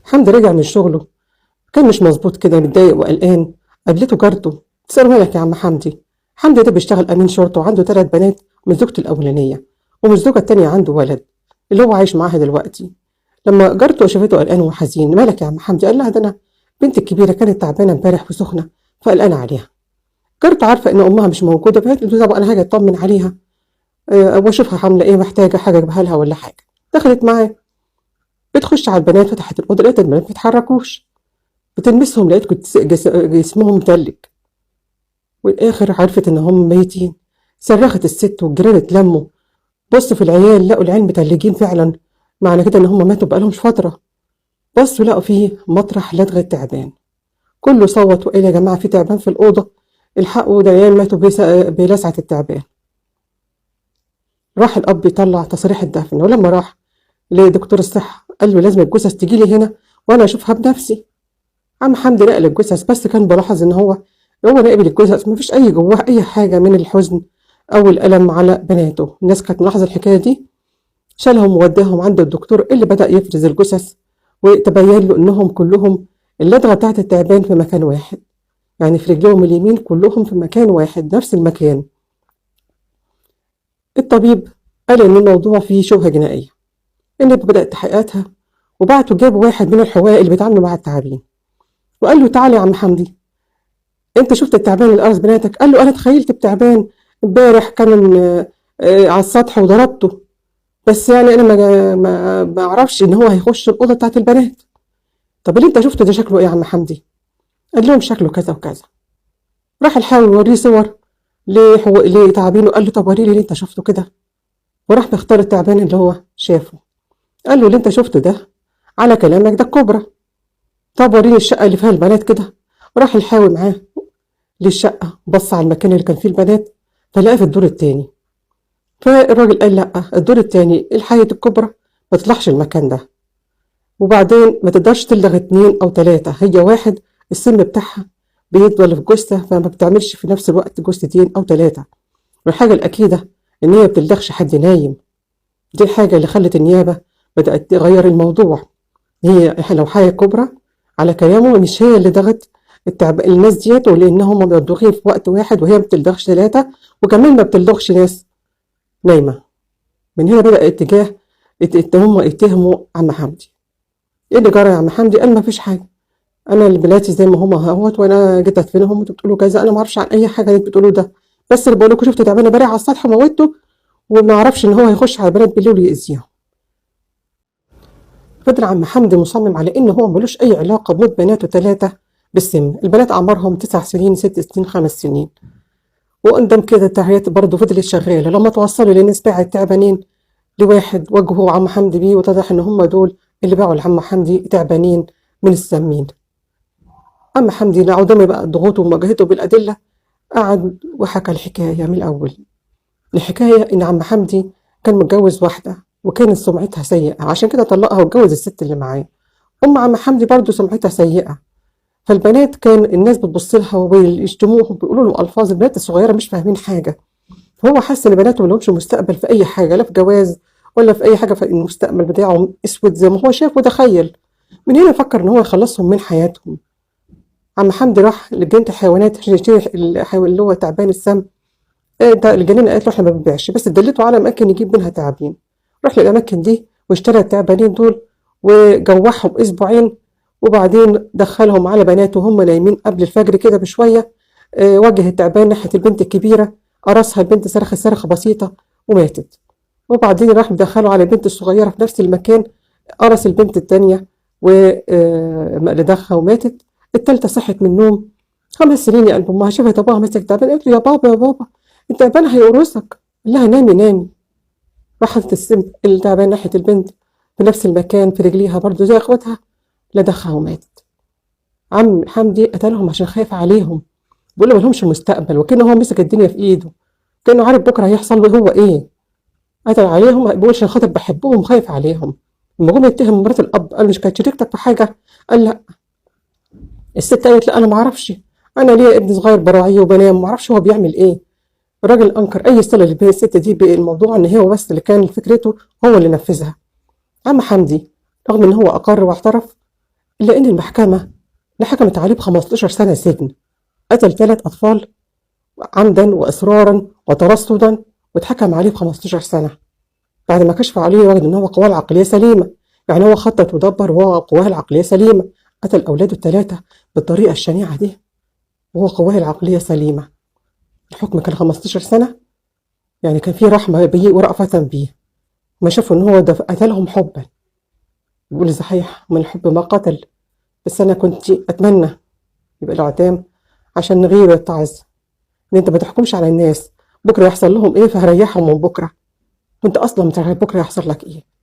حمدي رجع من شغله، كان مش مظبوط كده، متضايق وقلقان. قابلته جارته تسأله مالك يا عم حمدي؟ حمدي ده بيشتغل أمين شرطة وعنده 3 بنات من زوجته الأولانية، ومن الزوجة التانية عنده ولد اللي هو عايش معاها دلوقتي. لما جارته شافته قلقان وحزين، مالك يا عم حمدي؟ قال لها ده أنا بنتي الكبيرة كانت تعبانة امبارح وسخنة فقلقانة عليها. جارته عارفة إن أمها مش موجودة، فقالت له طب أنا هاجي أطمن عليها وأشوفها عاملة إيه، محتاجة حاجة أجيبها لها ولا حاجة. دخلت معاه، بتخش على البنات، فتحت الأوضة لقيت البنات ما بيتحركوش، بتلمسهم لقيت جسمهم متلج، والآخر عرفت إن هم ميتين. صرخت الست والجيران اتلموا، بصوا في العيال لقوا العيال متلجين فعلا، معنى كده إن هم ماتوا بقالهمش فترة. بصوا لقوا فيه مطرح لدغة تعبان. كله صوت وقال يا جماعة في تعبان في الأوضة، الحقوا ده العيال ماتوا بلسعة التعبان. راح الأب يطلع تصريح الدفن، ولما راح لدكتور الصحة قال له لازم الجثث تجيلي هنا وأنا أشوفها بنفسي. عم حمدي نقل الجثث، بس كان بلاحظ إن هو ناقل الجثث مفيش أي جواه أي حاجة من الحزن أو الألم على بناته. الناس كانت ملاحظة الحكاية دي، شالهم ووداهم عند الدكتور اللي بدأ يفرز الجثث، وتبين له إنهم كلهم اللدغة بتاعت التعبان في مكان واحد، يعني في رجلهم اليمين كلهم في مكان واحد نفس المكان. الطبيب قال إن الموضوع فيه شبهة جنائية. النيابة بدأت تحقيقاتها، وبعتوا جابوا واحد من الحواء اللي بيتعاملوا مع التعابين، وقال له تعالى يا عم حمدي، انت شفت التعبان اللي قرص بناتك؟ قال له انا تخيلت بتعبان امبارح كان على السطح وضربته، بس يعني انا ما اعرفش ان هو هيخش الاوضه بتاعت البنات. طب اللي انت شفته ده شكله ايه يا عم حمدي؟ قال لهم شكله كذا وكذا. راح الحاول يوريه صور لتعابينه، قال له طب وريني اللي انت شفته كده، وراح مختار التعبان اللي هو شافه. قال له اللي انت شفته ده على كلامك ده الكبرى، طب وريني الشقه اللي فيها البنات كده. وراح الحاول معاه للشقة، بص على المكان اللي كان فيه البنات فلقاه في الدور التاني. فالراجل قال لا، الدور التاني الحية الكبرى ما تطلعش المكان ده، وبعدين ما تقدرش تلدغ 2 أو 3، هي واحد السم بتاعها بيفضل في جثة، فما بتعملش في نفس الوقت جثتين أو 3. والحاجة الأكيدة إن هي ما بتلدغش حد نايم. دي الحاجة اللي خلت النيابة بدأت تغير الموضوع. هي لو حية كبرى على كلامه مش هي اللي ضغط الناس ديت، ولانهم مبلغين في وقت واحد وهي ما بتلدغش 3، وكمان ما بتلدغش ناس نايمه. من هنا بدأ اتجاه هم يتهموا عم حمدي. ايه اللي جرى يا عم حمدي؟ قال ما فيش حاجه، انا البلاتي زي ما هم اهوت، وانا جيت ادفنهم وانتوا بتقولوا كذا، انا ما اعرفش عن اي حاجه اللي انتوا بتقولوه ده، بس اللي بقول لكم شفت تعبان امبارح على السطح وموته، وما اعرفش ان هو هيخش على البنات بالليل ويأذيهم. فضل عم حمدي مصمم على ان هو ملوش اي علاقه بموت بناته 3 بالسم. البنات اعمارهم 9 سنين، 6 سنين، 5 سنين. وقدام كده التحريات برضه فضلت شغاله، لما توصلوا للناس باع التعبانين لواحد وجهوا عم حمدي بيه، واتضح ان هم دول اللي باعوا لعم حمدي تعبانين من السمين. عم حمدي لعدم بقى ضغوطه ومواجهته بالادله، قعد وحكى الحكايه من الاول. الحكايه ان عم حمدي كان متجوز واحده وكانت سمعتها سيئه، عشان كده طلقها واتجوز الست اللي معاه. عم حمدي برضه سمعتها سيئه، فالبنات كان الناس بتبص لها ويشتموهم وبيقولوا له الفاظ، البنات الصغيره مش فاهمين حاجه، فهو حس ان بناته ملهمش مستقبل في اي حاجه، لا في جواز ولا في اي حاجه، في المستقبل بتاعهم اسود زي ما هو شاف وتخيل. من هنا فكر ان هو يخلصهم من حياتهم. عم حمدي راح لجنينه الحيوانات عشان يشتري الحيوان اللي هو تعبان السم. ده الجنينه قالت له احنا ما بنبيعش، بس دلته على اماكن يجيب منها تعابين. راح للاماكن دي واشترى التعبانين دول وجوعهم اسبوعين، وبعدين دخلهم على بناته وهم نايمين قبل الفجر كده بشويه. وجه التعبان ناحيه البنت الكبيره، قرصها البنت، صرخت صرخه بسيطه وماتت. وبعدين راح مدخله على البنت الصغيره في نفس المكان، قرص البنت التانيه ولدغها وماتت. التالتة صحت من النوم 5 سنين يا قلب امها، شافت ابوها ماسك تعبان، قالت له يا بابا يا بابا التعبان هيقرصك. قال لها نامي نامي. راحت التعبان ناحيه البنت في نفس المكان في رجليها برضه زي اخواتها، لدغها وماتت. عم حمدي قتلهم عشان خايف عليهم، بيقول له ملهمش مستقبل، وكأنه هو مسك الدنيا في ايده، كأنه عارف بكره هيحصل له هو ايه. قتل عليهم، بيقول عشان خاطر بحبهم وخايف عليهم. لما جم يتهم مرات الاب قال مش كانت شريكتك في حاجه؟ قال لا. الست قالت لا انا ما اعرفش، انا ليا ابن صغير براعيه وبنام، ما اعرفش هو بيعمل ايه. الراجل انكر اي صله اللي بين الست دي بالموضوع، ان هو بس اللي كان فكرته هو اللي نفذها. عم حمدي رغم ان هو اقر واعترف، إلا إن المحكمة اللي حكمت عليه ب15 سنة سجن قتل 3 أطفال عمدا وإصرارا وترصدا، واتحكم عليه ب15 سنة بعد ما كشف عليه وجد إن هو قواه العقلية سليمة. يعني هو خطط ودبر وهو قواه العقلية سليمة، قتل أولاده ال3 بالطريقة الشنيعة دي وهو قواه العقلية سليمة. الحكم كان 15 سنة، يعني كان في رحمة بيه ورأفة بيه. ما شافوا إن هو ده قتلهم حبا. بيقول صحيح من الحب ما قتل، بس أنا كنت أتمنى يبقى الإعدام عشان نغير التعز. إن أنت ما تحكمش على الناس بكرة يحصل لهم إيه فهريحهم من بكرة، وأنت أصلا مش عارف بكرة يحصل لك إيه.